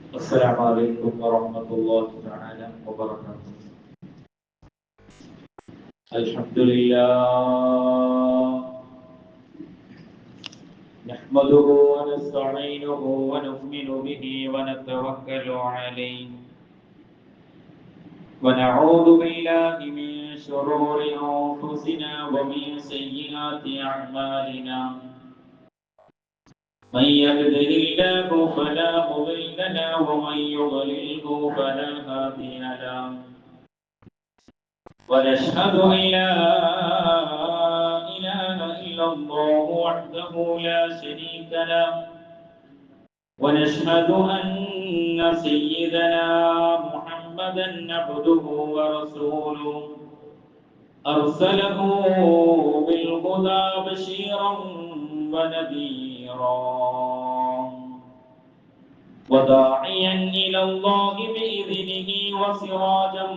السلام عليكم ورحمة الله تعالى وبركاته. الحمد لله نحمده ونستعينه ونؤمن به ونتوكل عليه ونعوذ بالله من شرور أنفسنا ومن سيئات أعمالنا. من يهده الله فلا مضل له ومن يضلله فلا هادي له. ونشهد أن لا إله إلا الله وحده لا شريك له. ونشهد أن سيدنا محمدا عبده ورسوله أرسله بالهدى بشيرا ونذيرا وداعيا إلى الله بإذنه وسراجا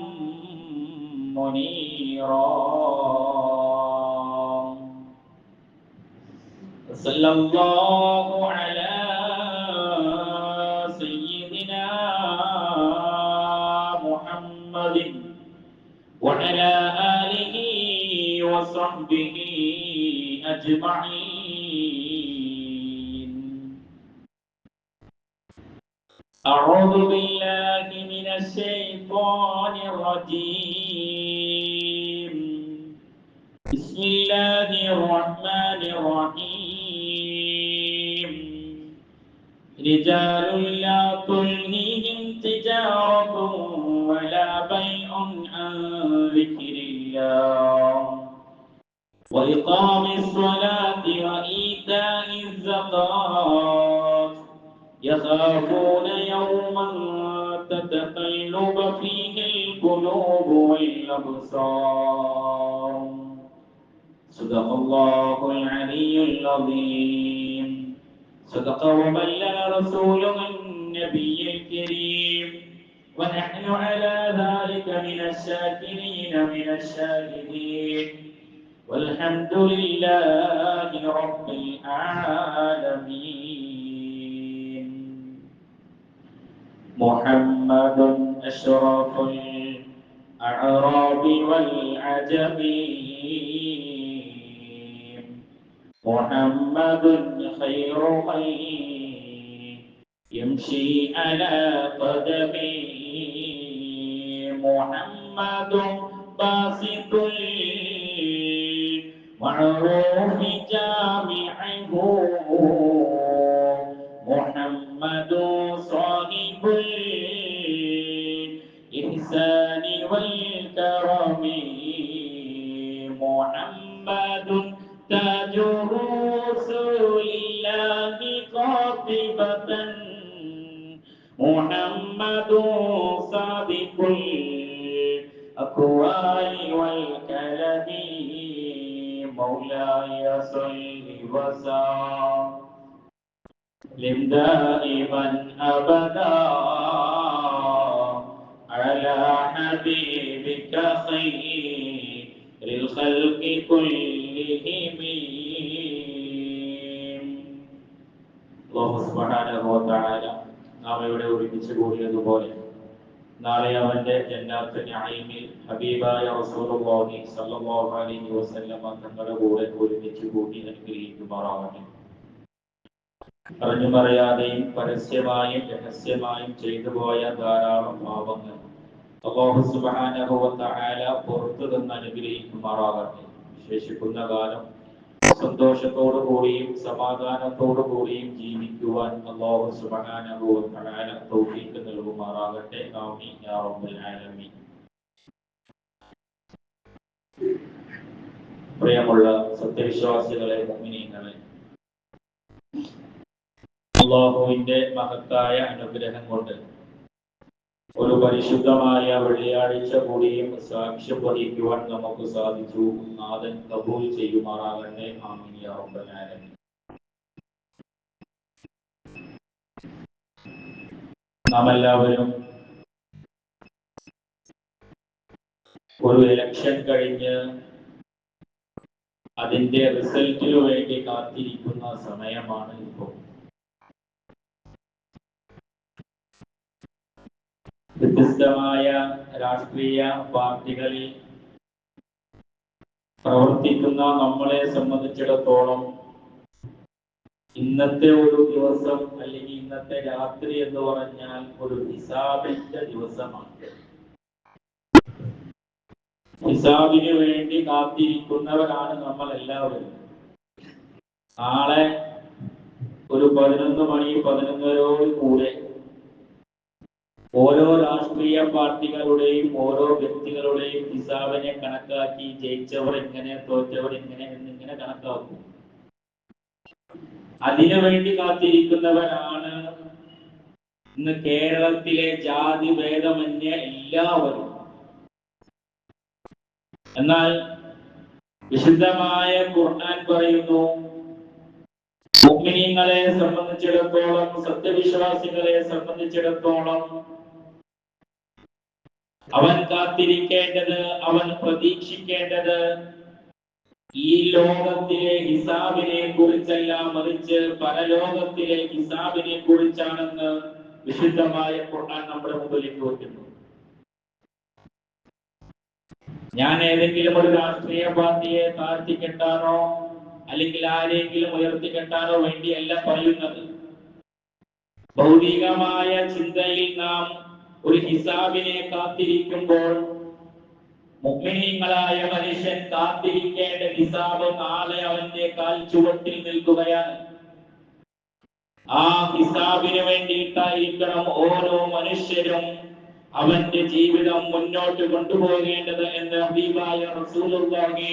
منيرا. صلى الله على سيدنا محمد وعلى آله وصحبه أجمعين. أعوذ بالله من الشيطان الرجيم. بسم الله الرحمن الرحيم. رجال لا تلهيهم تجارة ولا بيع عن ذكر الله وإقام الصلاة وإيتاء الزكاة يخافون يوما تتقلب فيه القلوب والأبصار. صدق الله العلي العظيم. صدق وبلغ رسوله النبي الكريم. ونحن على ذلك من الشاكرين من الشاهدين. والحمد لله رب العالمين. محمد أشرف الأعراب والعجم. محمد خير يمشي على قدمه. محمد باسط المعروف جامعه. محمد صاحب الإحسان والكرم. محمد تاج رسول الله قاطبة. محمد صادق الأقوال والكلم. مولاي صل وسلم دائما أبدا على حبيبك خير الخلق كلهم. അല്ലാഹു സുബ്ഹാനഹു വ തആല നാം ഇവിടെ ഒരുമിച്ച് കൂടിയതുപോലെ നാളെ അവന്റെ ജന്നാത്ത് നഈമിൽ ഹബീബായ റസൂലുള്ളാഹി സ്വല്ലല്ലാഹു അലൈഹി വസല്ലമ തങ്ങളുടെ കൂടെ ഒരുമിച്ച് കൂടി അനുഗ്രഹിക്കുമാറാവട്ടെ. പറഞ്ഞും പറയാതെയും പരസ്യമായും രഹസ്യമായും ചെയ്തു പോയ ധാരാളം പാപങ്ങൾ അല്ലാഹു സുബ്ഹാനഹു വ തആല പുറത്തു നിന്ന് അനുഗ്രഹിക്കുമാറാവട്ടെ. ശേഷിക്കുന്ന കാലം സന്തോഷത്തോടു കൂടിയും സമാധാനത്തോടു കൂടിയും ജീവിക്കുവാൻ അല്ലാഹു സുബ്ഹാനഹു വ തആല തൗഫീഖ് നൽകുമാറാകട്ടെ. ആമീൻ യാ റബ്ബൽ ആലമീൻ. പ്രിയമുള്ള സത്യവിശ്വാസികളെ, മുഅ്മിനീങ്ങളെ, അല്ലാഹുവിന്റെ മഹത്തായ അനുഗ്രഹം കൊണ്ട് ഒരു പരിശുദ്ധമായ വെള്ളിയാഴ്ച കൂടിയും സാക്ഷ്യം വഹിക്കുവാൻ നമുക്ക് സാധിച്ചു. നാഥൻ കബൂൽ ചെയ്യുമാറാകട്ടെ. ആമീൻ യാ റബ്ബൽ ആലമീൻ. നാം എല്ലാവരും ഒരു ഇലക്ഷൻ കഴിഞ്ഞ് അതിന്റെ റിസൾട്ടിനു വേണ്ടി കാത്തിരിക്കുന്ന സമയമാണ് ഇപ്പോൾ. വിശുദ്ധമായ രാഷ്ട്രീയ പാർട്ടികളിൽ പ്രവർത്തിക്കുന്ന നമ്മളെ സംബന്ധിച്ചിടത്തോളം ഇന്നത്തെ ഒരു ദിവസം അല്ലെങ്കിൽ ഇന്നത്തെ രാത്രി എന്ന് പറഞ്ഞാൽ ഒരു ഹിസാബിന്റെ ദിവസമാണ്. ഹിസാബിന് വേണ്ടി കാത്തിരിക്കുന്നവരാണ് നമ്മൾ എല്ലാവരും. നാളെ ഒരു 11 മണി 11:30 കൂടെ ഓരോ രാഷ്ട്രീയ പാർട്ടികളുടെയും ഓരോ വ്യക്തികളുടെയും ഹിസാബിനെ കണക്കാക്കി ജയിച്ചവർ എങ്ങനെ, തോറ്റവർ എങ്ങനെ എന്നിങ്ങനെ കണക്കാക്കും. അതിനു വേണ്ടി കാത്തിരിക്കുന്നവരാണ് ഇന്ന് കേരളത്തിലെ ജാതി ഭേദമന്യേ എല്ലാവരും. എന്നാൽ വിശുദ്ധമായ ഖുർആൻ പറയുന്നു, മുഅ്മിനീങ്ങളെ സംബന്ധിച്ചിടത്തോളം, സത്യവിശ്വാസികളെ സംബന്ധിച്ചിടത്തോളം അവൻ കാത്തിരിക്കേണ്ടത്, അവൻ പ്രതീക്ഷിക്കേണ്ടത് ഈ ലോകത്തിലെ ഹിസാബിനെ കുറിച്ചല്ല, മറിച്ച് പരലോകത്തിലെ ഹിസാബിനെ കുറിച്ചാണെന്ന് വിശുദ്ധമായ ഖുർആൻ നമ്മുടെ മുമ്പിലേക്ക് വയ്ക്കുന്നു. ഞാൻ ഏതെങ്കിലും ഒരു രാഷ്ട്രീയ പാർട്ടിയെ താഴ്ത്തിക്കെട്ടാനോ അല്ലെങ്കിൽ ആരെങ്കിലും ഉയർത്തിക്കെട്ടാനോ വേണ്ടിയല്ല പറയുന്നത്. ഭൗതികമായ ചിന്തയിൽ നാം ഒരു ഹിസാബിനെ കാത്തിരിക്കുമ്പോൾ മുഅ്മിനീങ്ങളായ മനുഷ്യൻ കാത്തിരിക്കേണ്ട ഹിസാബ് നാളെ അവന്റെ കാൽ ചുവട്ടിൽ നിൽക്കുകയാണ്. ആ ഹിസാബിന് വേണ്ടിയിട്ടായിരിക്കണം ഓരോ മനുഷ്യരും അവന്റെ ജീവിതം മുന്നോട്ട് കൊണ്ടുപോകേണ്ടത് എന്ന് ഹബീബായ റസൂലുള്ളാഹി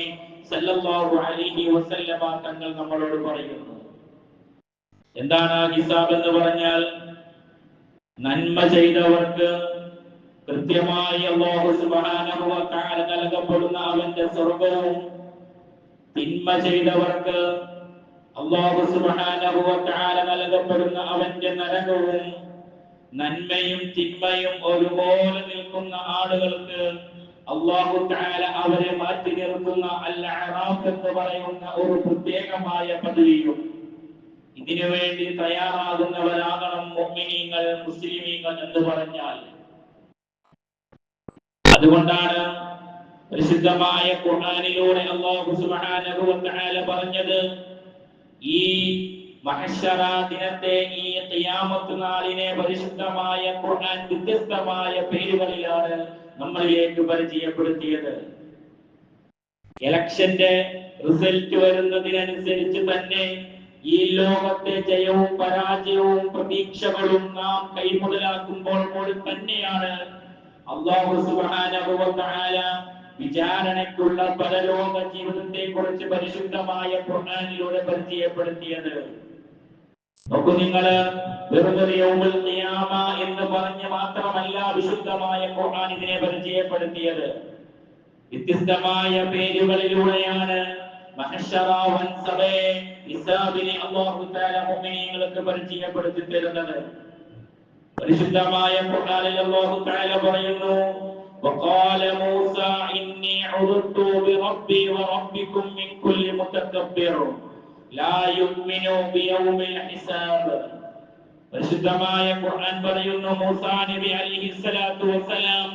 സല്ലല്ലാഹു അലൈഹി വസല്ലമ തങ്ങൾ നമ്മളോട് പറയുന്നു. എന്താണ് ആ ഹിസാബ് എന്ന് പറഞ്ഞാൽ? നന്മ ചെയ്തവർക്ക് കൃത്യമായി അല്ലാഹു സുബ്ഹാനഹു വ തആല നൽകപ്പെടുന്ന അവന്റെ സ്വർഗ്ഗവും, തിന്മ ചെയ്തവർക്ക് അല്ലാഹു സുബ്ഹാനഹു വ തആല നൽകപ്പെടുന്ന അവന്റെ നരകവും. നന്മയും തിന്മയും ഒരുപോലെ നിൽക്കുന്ന ആളുകൾക്ക് അല്ലാഹു തആല അവരെ മാറ്റി നിർത്തുന്ന അൽ-അറാഫ് എന്ന് പറയുന്ന ഒരു പ്രത്യേകമായ പദവിയും. ഇതിനു വേണ്ടി തയ്യാറാകുന്നവരാകണം മുഅ്മിനീങ്ങൾ, മുസ്ലിമീങ്ങൾ എന്ന് പറഞ്ഞാൽ. അതുകൊണ്ടാണ് പരിശുദ്ധമായ ഖുർആനിലൂടെ അല്ലാഹു സുബ്ഹാനഹു വ തആല പറഞ്ഞത്, ഈ മഹ്ശറ ദിനത്തെ, ഈ ഖിയാമത്ത് നാളിനെ പരിശുദ്ധമായ ഖുർആൻ വ്യത്യസ്തമായ പേരുകളിലാണ് നമ്മളിലേക്ക് പരിചയപ്പെടുത്തിയത്. ഇലക്ഷന്റെ റിസൾട്ട് വരുന്നതിനനുസരിച്ച് തന്നെ ഈ ലോകത്തെ ജയവും പരാജയവും പ്രതീക്ഷകളും നാം കൈമുതലാക്കുമ്പോൾ തന്നെയാണ് അല്ലാഹു സുബ്ഹാനഹു വ തആല വിചാരണയ്ക്കുള്ള പരലോക ജീവിതത്തെ കുറിച്ച് പരിശുദ്ധമായ ഖുർആനിലൂടെ പരിചയപ്പെടുത്തിയത്. നോക്കൂ നിങ്ങള്, വെറുതെ യൗമുൽ ഖിയാമ എന്ന് പറഞ്ഞ് മാത്രമല്ല വിശുദ്ധമായ ഖുർആൻ ഇതിനെ പരിചയപ്പെടുത്തിയത്. വ്യത്യസ്തമായ പേരുകളിലൂടെയാണ് മഹ്ശറ വൻസബയെ, ഹിസാബിനെ അല്ലാഹു തആല മുഅ്മിനീങ്ങൾക്ക് പരിചയപ്പെടുത്തി തരുന്നത്. പരിശുദ്ധമായ ഖുർആനിൽ അല്ലാഹു തആല പറയുന്നു, وقال موسى إني عذت بربي وربكم من كل متكبر لا يؤمن بيوم الحساب. പരിശുദ്ധമായ ഖുർആൻ പറയുന്നു, മൂസാ നബി അലൈഹിസ്സലാത്തു വസ്സലാം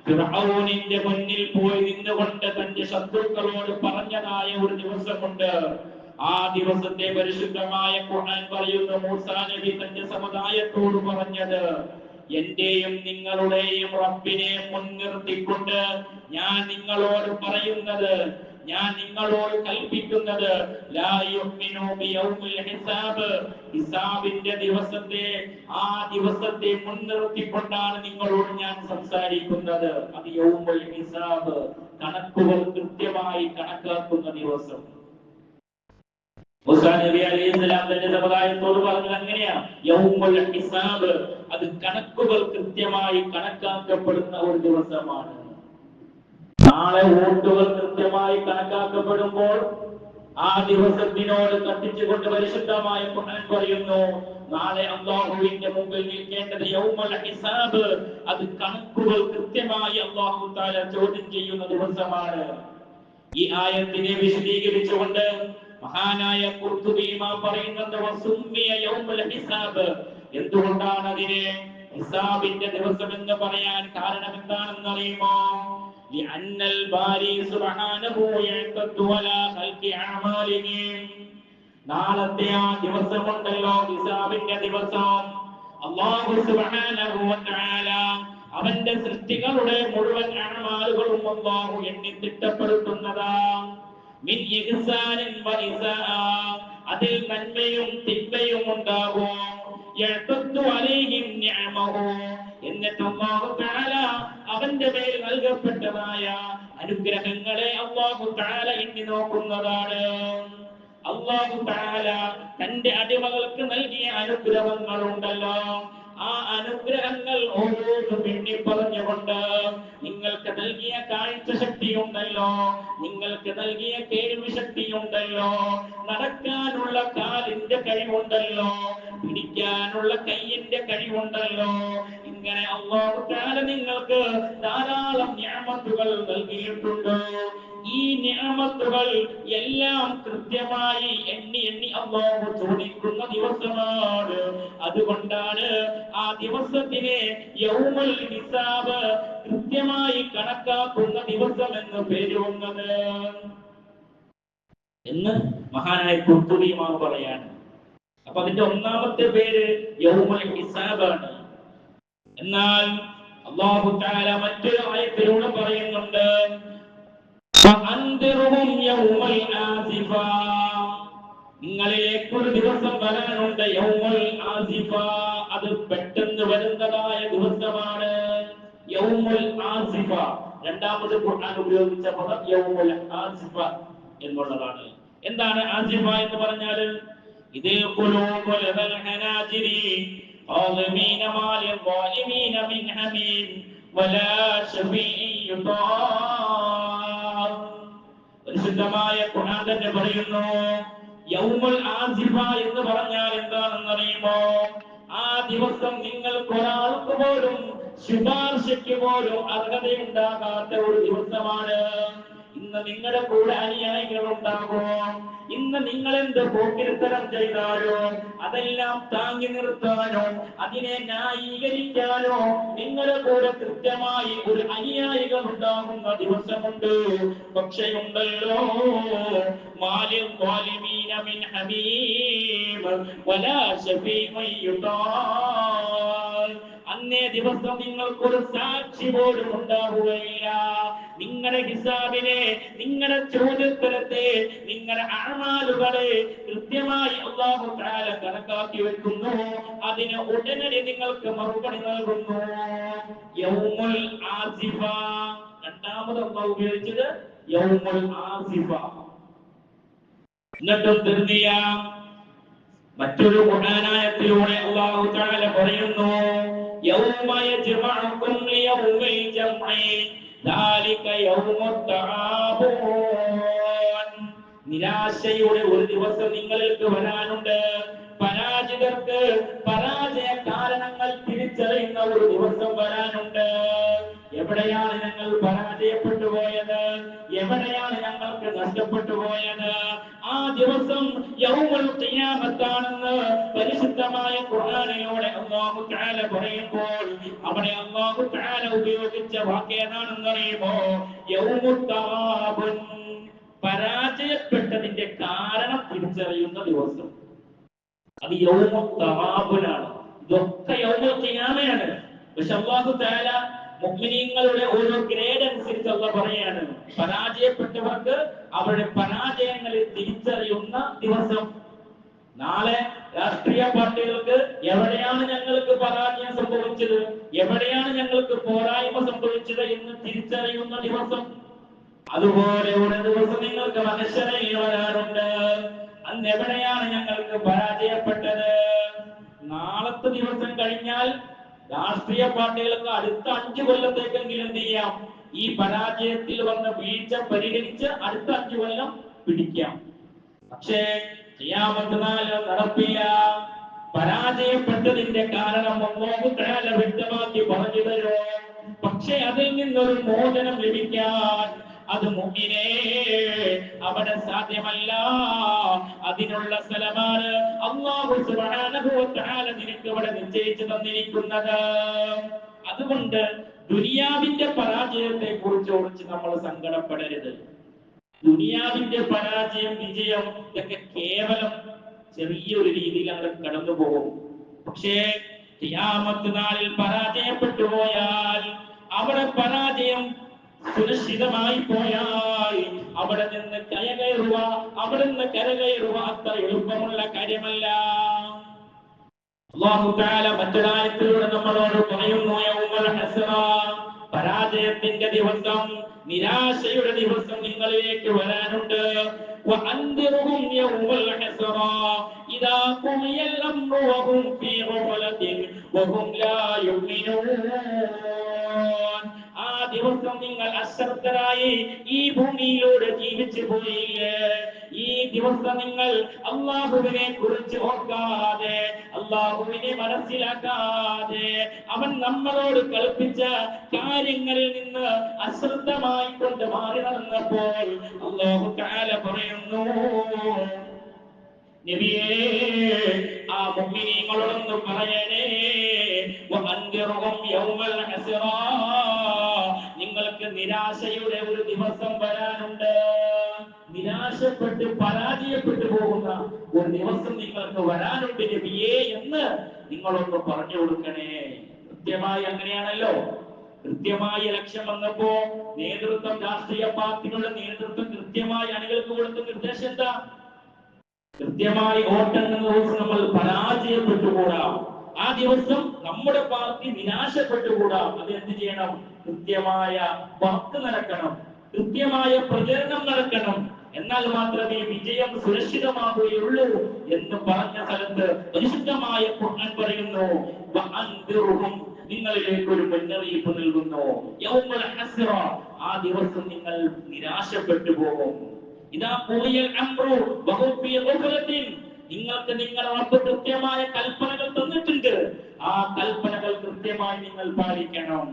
ഫിർഔനിന്റെ മുന്നിൽ പോയി നിന്നുകൊണ്ട് തന്റെ ശത്രുക്കളോട് പറഞ്ഞതായ ഒരു ദിവസമുണ്ട്. ആ ദിവസത്തെ പരിശുദ്ധമായ ഖുർആൻ പറയുന്നു, മൂസാ നബി തന്റെ സമുദായത്തോട് പറഞ്ഞത്, എന്റെയും നിങ്ങളുടെയും റബ്ബിനെ മുൻനിർത്തിക്കൊണ്ട് ഞാൻ നിങ്ങളോട് പറയുന്നത്, ഞാൻ നിങ്ങളോട് കൽപ്പിക്കുന്നത്, ലാ യുഅ്മിനു ബിയൗമിൽ ഹിസാബ്, ഹിസാബിന്റെ ദിവസത്തെ, ആ ദിവസത്തെ മുൻനിർത്തിക്കൊണ്ടാണ് നിങ്ങളോട് ഞാൻ സംസാരിക്കുന്നത്. അത് യൗമുൽ ഹിസാബ്, കണക്കുകൾ കൃത്യമായി കണക്കാക്കുന്ന ദിവസം. മൂസാ നബി അലൈഹിസ്സലാം തന്റെ സമുദായത്തോട് പറഞ്ഞത് അങ്ങനെയാ, യൗമുൽ ഹിസാബ്, അത് കണക്കുകൾ കൃത്യമായി കണക്കാക്കപ്പെടുന്ന ഒരു ദിവസമാണ്. നാളെ വോട്ടുകൾ കൃത്യമായി കണക്കാക്കപ്പെടുമ്പോൾ ആ ദിവസത്തിനോട് കത്തിച്ചുകൊണ്ട് പരിശുദ്ധമായ ഖുർആൻ പറയുന്നു, നാളെ അല്ലാഹുവിന്റെ മുമ്പിൽ നിൽക്കേണ്ടത് യൗമുൽ ഹിസാബ്, അത് കണക്കുകൾ കൃത്യമായി അല്ലാഹു തആല ചോദ്യം ചെയ്യുന്ന ദിവസമാണ്. ഈ ആയത്തിനെ വിശദീകരിച്ചുകൊണ്ട് മഹാനായ ഖുർതുബി ഇമാം പറയുന്നത്, വസുമ്മിയ യൗമുൽ ഹിസാബ്, എന്തുകൊണ്ടാണ് അതിനെ ഹിസാബിന്റെ ദിവസം എന്ന് പറയാൻ കാരണം എന്താണെന്ന് അറിയുമോ? ലിഅന്നൽ ബാരി സുബ്ഹാനഹു യഅ്തദു അലാ ഖൽഖി അഅമാലിഹിം. നാളത്തെ ആ ദിവസമുണ്ടല്ലോ, ഹിസാബിന്റെ ദിവസം, അല്ലാഹു സുബ്ഹാനഹു വ തആല അവന്റെ സൃഷ്ടികളുടെ മുഴുവൻ അഅമാലുകളും അല്ലാഹു എണ്ണി തിട്ടപ്പെടുത്തുന്നതാണ്. മിൻ ഇഹ്സാനിൻ വ ഇസാഅ, അതിൽ നന്മയും തിന്മയും ഉണ്ടാകും. യഅ്തദു അലൈഹിം നിഅമഹു, എന്നിട്ട് അല്ലാഹു തആല അവന്റെ മേൽ നൽകപ്പെട്ടതായ അനുഗ്രഹങ്ങളെ അല്ലാഹു തആല എണ്ണി നോക്കുന്നതാണ്. അല്ലാഹു തആല തന്റെ അടിമകൾക്ക് നൽകിയ അനുഗ്രഹങ്ങളുണ്ടല്ലോ, ആ അനുഗ്രഹങ്ങൾ ഓരോന്നും എണ്ണി പറഞ്ഞുകൊണ്ട്, നിങ്ങൾക്ക് നൽകിയ കാഴ്ച ശക്തിയുണ്ടല്ലോ, നിങ്ങൾക്ക് നൽകിയ കേൾവി ശക്തിയുണ്ടല്ലോ, നടക്കാനുള്ള കാലിന്റെ കഴിവുണ്ടല്ലോ, പിടിക്കാനുള്ള കൈയിന്റെ കഴിവുണ്ടല്ലോ, ഇങ്ങനെ അല്ലാഹു തആല നിങ്ങൾക്ക് ധാരാളം നിഅമത്തുകൾ നൽകിയിട്ടുണ്ട്. ഈ നിഅമത്തുകൾ എല്ലാം കൃത്യമായി എണ്ണി എണ്ണി അല്ലാഹു ചോദിക്കുന്ന ദിവസമാണ്. അതുകൊണ്ടാണ് ആ ദിവസത്തിനെ യൗമുൽ ഹിസാബ്, കൃത്യമായി കണക്കാക്കുന്ന ദിവസം എന്ന് പേര് വന്നത് എന്ന് മഹാനായ ഖുർത്തുബി ഇമാം പറയാണ്. അപ്പൊ അതിന്റെ ഒന്നാമത്തെ പേര് യൗമുൽ ഹിസാബാണ്. എന്നാൽ അല്ലാഹു തആല മറ്റൊരു ആയത്തിലൂടെ പറയുന്നുണ്ട്, ഫഅൻദിറുഹും യൗമൽ ആസിഫ, നിങ്ങളിലേക്ക് ഒരു ദിവസം വരാനുണ്ട്, യൗമുൽ ആസിഫ, അത് പെട്ടെന്ന് വരുന്നതായ ദിവസമാണ്. യൗമുൽ ആസിഫ, രണ്ടാമത് ഖുർആൻ ഉപയോഗിച്ച പദം യൗമുൽ ആസിഫ എന്നുള്ളതാണ്. എന്താണ് ആസിഫ എന്ന് പറഞ്ഞാൽ? ഇതിൽ ഖുലൂബുൽ ഹനാജിരി ഖാദിമീന മാലിൽ ളാലിമീന മിൻ ഹമീം വലാ ശഫീഇ യുതാ. പരിശുദ്ധമായ ഖുർആൻ തന്നെ പറയുന്നു, യൗമുൽ ആസിഫ എന്ന് പറഞ്ഞാൽ എന്താണെന്ന് അറിയുമോ? ആ ദിവസം നിങ്ങൾക്ക് ഒരാൾക്ക് പോലും ശുപാർശയ്ക്ക് പോലും അർഹതയുണ്ടാകാത്ത ഒരു ദിവസമാണ്. ഇന്ന് നിങ്ങളുടെ കൂടെ അനുയായികൾ ഉണ്ടാകും. ഇന്ന് നിങ്ങൾ എന്ത് പോക്കിരിത്തരം ചെയ്താലോ അതെല്ലാം താങ്ങി നിർത്താനോ അതിനെ ന്യായീകരിക്കാനോ നിങ്ങളുടെ കൂടെ കൃത്യമായി ഒരു അനുയായികൾ ഉണ്ടാകുന്ന ദിവസമുണ്ട്. പക്ഷേ ഉണ്ടല്ലോ, മാലിൽ ളാലിമീന മിൻ ഹമീം വലാ ശഫീഉ യുതാ. അന്നേ ദിവസം നിങ്ങൾക്കൊരു സാക്ഷി പോലും ഉണ്ടാവുകയില്ല. നിങ്ങളുടെ ഹിസാബിനെ, നിങ്ങളുടെ ചോദ്യോത്തരത്തെ, നിങ്ങളുടെ അഅമാലുകളെ കൃത്യമായി അല്ലാഹു തആല കണക്കാക്കി വെക്കുന്നു. അതിന് ഉടനടി നിങ്ങൾക്ക് മറുപടി നൽകുന്നു. യൗമുൽ ആസിഫ, രണ്ടാമത് അല്ലാഹു ഉപയോഗിച്ചത് യൗമുൽ ആസിഫ. എന്നിട്ടും തീർന്നില്ല, മറ്റൊരു ഖുർആനായത്തിലൂടെ അല്ലാഹു തആല പറയുന്നു, യൗമ യജ്മഉകും ലിയൗമിൽ ജംഇ ദാലിക യൗമുത് തആബൂൻ. നിരാശയുടെ ഒരു ദിവസം നിങ്ങൾക്ക് വരാനുണ്ട്. പരാജിതർക്ക് പരാജയ കാരണങ്ങൾ തിരിച്ചറിയുന്ന ഒരു ദിവസം വരാനുണ്ട്. എവിടെയാണ് ഞങ്ങൾ പരാജയപ്പെട്ടു പോയത്? എവിടെയാണ് ഞങ്ങൾക്ക് നഷ്ടപ്പെട്ടു പോയത്? ആ ദിവസം യൗമുൽ ഖിയാമത്താണെന്ന് പരിശുദ്ധമായ ഖുർആനിലൂടെ അല്ലാഹു തആല പറയുമ്പോൾ അവിടെ അല്ലാഹു തആല ഉപയോഗിച്ച വാക്ക് ഏതാണെന്ന് അറിയുമോ? യൗമുത് തആബുൻ, പരാജയപ്പെട്ടതിന്റെ കാരണം തിരിച്ചറിയുന്ന ദിവസം. അത് യൗമുത് തആബുനാണ്. ഇതൊക്കെ യൗമുൽ ഖിയാമയാണ്. പക്ഷെ അല്ലാഹു തആല മുഅ്മിനീങ്ങളുടെ ഓരോ ഗ്രേഡ് അനുസരിച്ച് അല്ലാഹു പറയാണ്, പരാജയപ്പെട്ടവർക്ക് അവരുടെ പരാജയങ്ങളെ തിരിച്ചറിയുന്ന ദിവസം. നാളെ രാഷ്ട്രീയ പാർട്ടികൾക്ക് എവിടെയാണ് ഞങ്ങൾക്ക് പരാജയം സംഭവിച്ചത്, എവിടെയാണ് ഞങ്ങൾക്ക് പോരായ്മ സംഭവിച്ചത് എന്ന് തിരിച്ചറിയുന്ന ദിവസം. അതുപോലെ ഒരു ദിവസം നിങ്ങൾക്ക് മനുഷ്യരിൽ വരാറുണ്ട്. അന്ന് എവിടെയാണ് ഞങ്ങൾക്ക് പരാജയപ്പെട്ടത്? നാളത്തെ ദിവസം കഴിഞ്ഞാൽ രാഷ്ട്രീയ പാർട്ടികൾക്ക് അടുത്ത 5 കൊല്ലത്തേക്കെങ്കിലും എന്ത് ചെയ്യാം? ഈ പരാജയത്തിൽ വന്ന വീഴ്ച പരിഹരിച്ച് അടുത്ത 5 കൊല്ലം പിടിക്കാം. പക്ഷേ ഖിയാമത്ത് നാൾ നടപ്പില്ല. പരാജയപ്പെട്ടതിന്റെ കാരണം അല്ലാഹു തആല വ്യക്തമാക്കി പറഞ്ഞു തരും. പക്ഷേ അതിൽ നിന്നൊരു മോചനം ലഭിക്കാൻ അത് മുഅ്മിനേ അവിടെ സാധ്യമല്ല. അതിനുള്ള സ്ഥലമാണ് അല്ലാഹു സുബ്ഹാനഹു വ തആല നിനക്ക് അവിടെ നിശ്ചയിച്ചു തന്നിരിക്കുന്നത്. അതുകൊണ്ട് ദുനിയാവിന്റെ പരാജയത്തെ കുറിച്ച് നമ്മൾ സങ്കടപ്പെടരുത്. ദുനിയാവിന്റെ പരാജയം വിജയം ഇതൊക്കെ കേവലം ചെറിയൊരു രീതിയിൽ അങ്ങനെ കടന്നു പോകും. പക്ഷേ ഖിയാമത്ത് നാളിൽ പരാജയപ്പെട്ടു പോയാൽ, അവിടെ പരാജയം സുരക്ഷിതമായി പോയാൽ അവിടെ നിന്ന് കരകയറുക അത്ര എളുപ്പമുള്ള കാര്യമല്ല. അല്ലാഹു തആല മറ്റൊരായത്തിലൂടെ നമ്മളോട് പറയുന്നു, യൗമൽ ഹസ്റ, പരാജയത്തിന്റെ ദിവസം, നിരാശയുടെ ദിവസം നിങ്ങളിലേക്ക് വരാനുണ്ട്. വഅൻദിറുഹും യൗമൽ ഹസ്റ ഇദാ ഖുദിയൽ അംറു വഹും ഫീ ഗഫലത്തിൻ വഹും ലാ യുമിനൂൻ. ആ ദിവസം നിങ്ങൾ അശ്രദ്ധരായി ഈ ഭൂമിയിലൂടെ ജീവിച്ചു പോയില്ലേ? ഈ ദിവസം നിങ്ങൾ അല്ലാഹുവിനെ കുറിച്ച് ഓർക്കാതെ, അല്ലാഹുവിനെ മനസ്സിലാക്കാതെ, അവൻ നമ്മളോട് കൽപ്പിച്ച കാര്യങ്ങളിൽ നിന്ന് അശ്രദ്ധമായി കൊണ്ട് മാറി നടന്നപ്പോൾ അല്ലാഹു തആല പറയുന്നു, നബിയേ, ആ മുഅ്മിനീങ്ങളോടൊന്ന് പറയണേ, വഅൻദിറുഹും യൗമൽ ഹസ്റ, നിങ്ങൾക്ക് നിരാശയുടെ ഒരു ദിവസം വരാനുണ്ട്. നിരാശപ്പെട്ട് പരാജയപ്പെട്ടു പോകുന്ന ഒരു ദിവസം നിങ്ങൾക്ക് വരാനുണ്ട് നബിയേ എന്ന് നിങ്ങളൊന്ന് പറഞ്ഞു കൊടുക്കണേ. കൃത്യമായി അങ്ങനെയാണല്ലോ. കൃത്യമായ ലക്ഷ്യം വന്നപ്പോ നേതൃത്വം, രാഷ്ട്രീയ പാർട്ടികളുടെ നേതൃത്വം കൃത്യമായി അണികൾക്ക് കൊടുത്ത നിർദ്ദേശം എന്താ? കൃത്യമായി വോട്ടെണ്ണുന്ന ദിവസം നമ്മൾ പരാജയപ്പെട്ടുകൂടാ. ആ ദിവസം നമ്മുടെ പാർട്ടി നിരാശപ്പെട്ടുകൂടാ. അത് എന്ത് ചെയ്യണം? കൃത്യമായ വർക്ക് നടക്കണം, കൃത്യമായ പ്രചരണം നടക്കണം. എന്നാൽ മാത്രമേ വിജയം സുരക്ഷിതമാകുകയുള്ളൂ എന്ന് പറഞ്ഞ സ്ഥലത്ത് പരിശുദ്ധമായ ഖുർആൻ പറയുന്നു, വഅൻദിറുഹും, നിങ്ങളിലേക്ക് ഒരു മുന്നറിയിപ്പ് നൽകുന്നു. യൗമുൽ ഹസ്റ, ആ ദിവസം നിങ്ങൾ നിരാശപ്പെട്ടു പോകും. ഇദാ ഖുദിയൽ അംറു വഹും ഫീ ഗഫലത്തിൻ, നിങ്ങൾക്ക് നിങ്ങളുടെ റബ്ബ് കൃത്യമായ കൽപ്പനകൾ തന്നിട്ടുണ്ട്. ആ കൽപ്പനകൾ കൃത്യമായി നിങ്ങൾ പാലിക്കണം.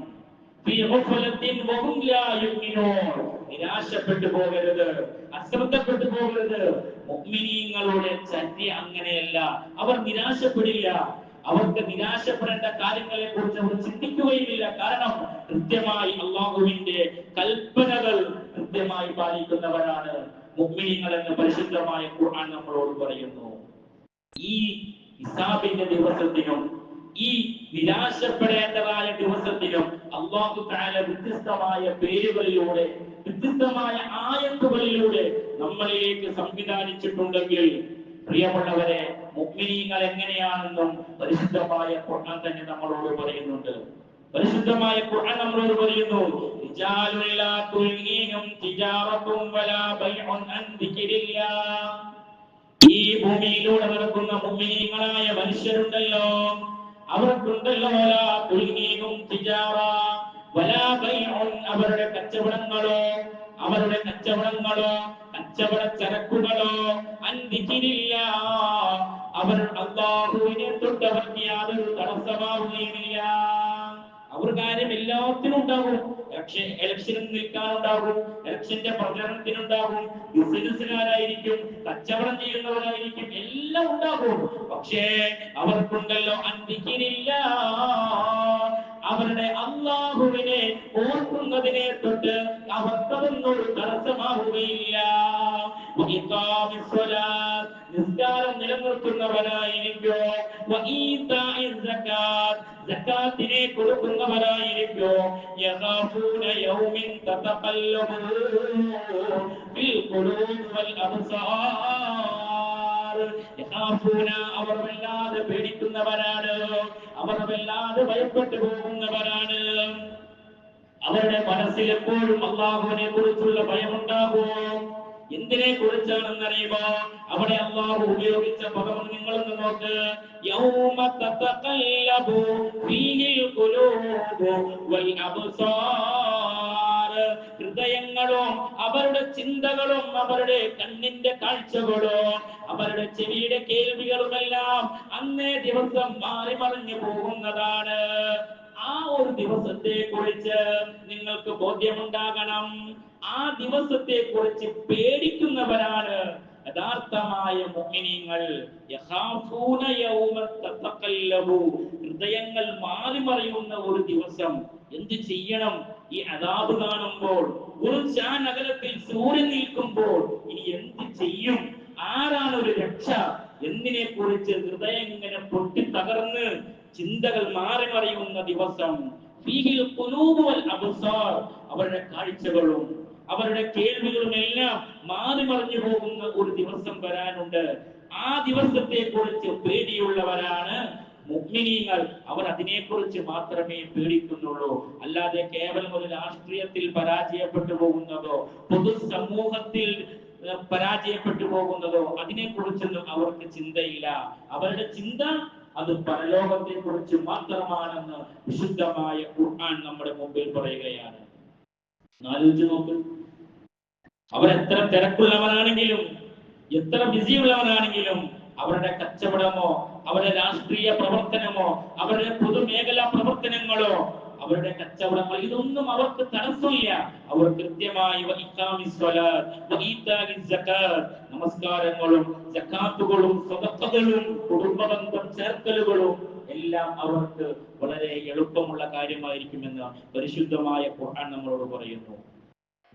ഫീ ഗഫലത്തിൻ വഹും ലാ യുമിനൂൻ, നിരാശപ്പെട്ടു പോകരുത്, അശ്രദ്ധപ്പെട്ടു പോകരുത്. മുഅ്മിനീങ്ങളുടെ ചര്യ അങ്ങനെയല്ല. അവർ നിരാശപ്പെടില്ല. അവർക്ക് നിരാശപ്പെടേണ്ട കാര്യങ്ങളെ കുറിച്ച് അവർ ചിന്തിക്കുകയുമില്ല. കാരണം കൃത്യമായി അല്ലാഹുവിന്റെ കൽപ്പനകൾ കൃത്യമായി പാലിക്കുന്നവരാണ് മുഅ്മിനീങ്ങൾ എന്ന് പരിശുദ്ധമായ ഖുർആൻ നമ്മളോട് പറയുന്നു. ഈ ഹിസാബിന്റെ ദിവസത്തിനും ഈ നിരാശപ്പെടേണ്ടതായ ദിവസത്തിനും അല്ലാഹു തആല വ്യത്യസ്തമായ പേരുകളിലൂടെ, വ്യത്യസ്തമായ ആയത്തുകളിലൂടെ നമ്മളിലേക്ക് സംവിധാനിച്ചിട്ടുണ്ടെങ്കിൽ, പ്രിയമുള്ളവരെ, മുഅ്മിനീങ്ങൾ എങ്ങനെയാണെന്നും പരിശുദ്ധമായ ഖുർആൻ തന്നെ നമ്മളോട് പറയുന്നുണ്ട്. പരിശുദ്ധമായ ഖുർആൻ നമ്മളോട് പറയുന്നു, റിജാലുൻ ലാ തുൽഹീഹിം തിജാറത്തുൻ വലാ ബൈഉൻ അൻ ദിക്രില്ലാഹ്. ഈ ഭൂമിയിലൂടെ നടക്കുന്ന മുഅ്മിനീങ്ങളായ മനുഷ്യരുണ്ടല്ലോ, അവർക്കുണ്ടല്ലോ ലാ തുൽഹീഹിം തിജാറ വലാ ബൈഉൻ, അവരുടെ കച്ചവടങ്ങളോ കച്ചവട ചരക്കുകളോ, അൻ ദിക്രില്ലാഹ്, അവർ അല്ലാഹുവിനെ തൊട്ടവർക്ക് യാതൊരു തടസ്സമാവുകയുമില്ല. അവർ കാര്യം എല്ലാത്തിനും ഉണ്ടാകും. ഇലക്ഷനിൽ നിൽക്കാനുണ്ടാകും, ഇലക്ഷന്റെ പ്രചരണത്തിനുണ്ടാകും, ബിസിനസ്സുകാരായിരിക്കും, കച്ചവടം ചെയ്യുന്നവരായിരിക്കും, എല്ലാം ഉണ്ടാകും. പക്ഷേ അവർക്കുണ്ടല്ലോ അന്തിക്കിനില്ല, അവരുടെ അല്ലാഹുവിനെ ഓർക്കുന്നതിനെ തൊട്ട് അവർക്കതൊന്നൊരു തടസ്സമാവുകയില്ല. നിസ്കാരം നിലനിർത്തുന്നവരായിരിക്കോ, സകാത്തിനെ കൊടുക്കുന്നവരായിരിക്കോ, യഖാഫൂന യൗമിൻ തതഖല്ലബു ഫിൽ ഖുലൂബി വൽ അബ്സാർ. യഖാഫൂന, അവർ വല്ലാതെ പേടിക്കുന്നവരാണ്, അവർ വല്ലാതെ ഭയപ്പെട്ടു പോകുന്നവരാണ്. അവരുടെ മനസ്സിൽ എപ്പോഴും അല്ലാഹുവിനെ കുറിച്ചുള്ള ഭയമുണ്ടാകും. എന്തിനെ കുറിച്ചാണെന്നറിയുമോ? അവിടെ അല്ലാഹു ഉപയോഗിച്ച പദം നിങ്ങളൊന്ന് നോക്ക്. യൗമ തതഖല്ലബു ഫീഹിൽ ഖുലൂബു വൽ അബ്സാർ. ഹൃദയങ്ങളും അവരുടെ ചിന്തകളും അവരുടെ കണ്ണിന്റെ കാഴ്ചകളും അവരുടെ ചെവിയുടെ കേൾവികളുമെല്ലാം അന്നേ ദിവസം മാറി മറിഞ്ഞു പോകുന്നതാണ്. ആ ഒരു ദിവസത്തെ കുറിച്ച് നിങ്ങൾക്ക് ബോധ്യമുണ്ടാകണം. ആ ദിവസത്തെ കുറിച്ച് പേടിക്കുന്നവരാണ് യഥാർത്ഥമായ മുഅ്മിനീങ്ങൾ. യഖാഫൂന യൗമൻ തതഖല്ലബു, ഹൃദയങ്ങൾ മാറി മറിയുന്ന ഒരു ദിവസം. എന്ത് ചെയ്യണം ഈ അദാബ് കാണുമ്പോൾ? ഒരു നഗരത്തിൽ സൂര്യൻ നിൽക്കുമ്പോൾ ഇനി എന്ത് ചെയ്യും? ആരാണ് ഒരു രക്ഷ? എന്തിനെ കുറിച്ച് ഹൃദയം ഇങ്ങനെ പൊട്ടി തകർന്ന് ചിന്തകൾ മാറി മറിയുന്ന ദിവസം. ഫീഹിൽ ഖുലൂബു വൽ അബ്സാർ, അവരുടെ കാഴ്ചകളും അവരുടെ കേൾവികളും എല്ലാം മാറി മറിഞ്ഞു പോകുന്ന ഒരു ദിവസം വരാനുണ്ട്. ആ ദിവസത്തെ കുറിച്ച് പേടിയുള്ളവരാണ് മുഅ്മിനീങ്ങൾ. അവർ അതിനെക്കുറിച്ച് മാത്രമേ പേടിക്കുന്നുള്ളൂ. അല്ലാതെ കേവലം ഒരു രാഷ്ട്രീയത്തിൽ പരാജയപ്പെട്ടു പോകുന്നതോ പൊതുസമൂഹത്തിൽ പരാജയപ്പെട്ടു പോകുന്നതോ അതിനെക്കുറിച്ചൊന്നും അവർക്ക് ചിന്തയില്ല. അവരുടെ ചിന്ത അത് പരലോകത്തെ കുറിച്ച് മാത്രമാണെന്ന് വിശുദ്ധമായ ഖുർആൻ നമ്മുടെ മുമ്പിൽ പറയുകയാണ്. ആലോചിച്ച് നോക്ക്. അവരെത്ര തിരക്കുള്ളവരാണെങ്കിലും എത്ര ബിസിയുള്ളവരാണെങ്കിലും അവരുടെ കച്ചവടമോ അവരുടെ രാഷ്ട്രീയ പ്രവർത്തനമോ അവരുടെ പൊതുമേഖലാ പ്രവർത്തനങ്ങളോ അവരുടെ കച്ചവടങ്ങൾ ഇതൊന്നും അവർക്ക് തടസ്സമില്ല. അവർ കൃത്യമായി നമസ്കാരങ്ങളും സകാത്തുകളും സദഖകളും കുടുംബബന്ധം ചേർക്കലുകളും എല്ലാം അവർക്ക് വളരെ എളുപ്പമുള്ള കാര്യമായിരിക്കുമെന്ന് പരിശുദ്ധമായ ഖുർആൻ നമ്മളോട് പറയുന്നു.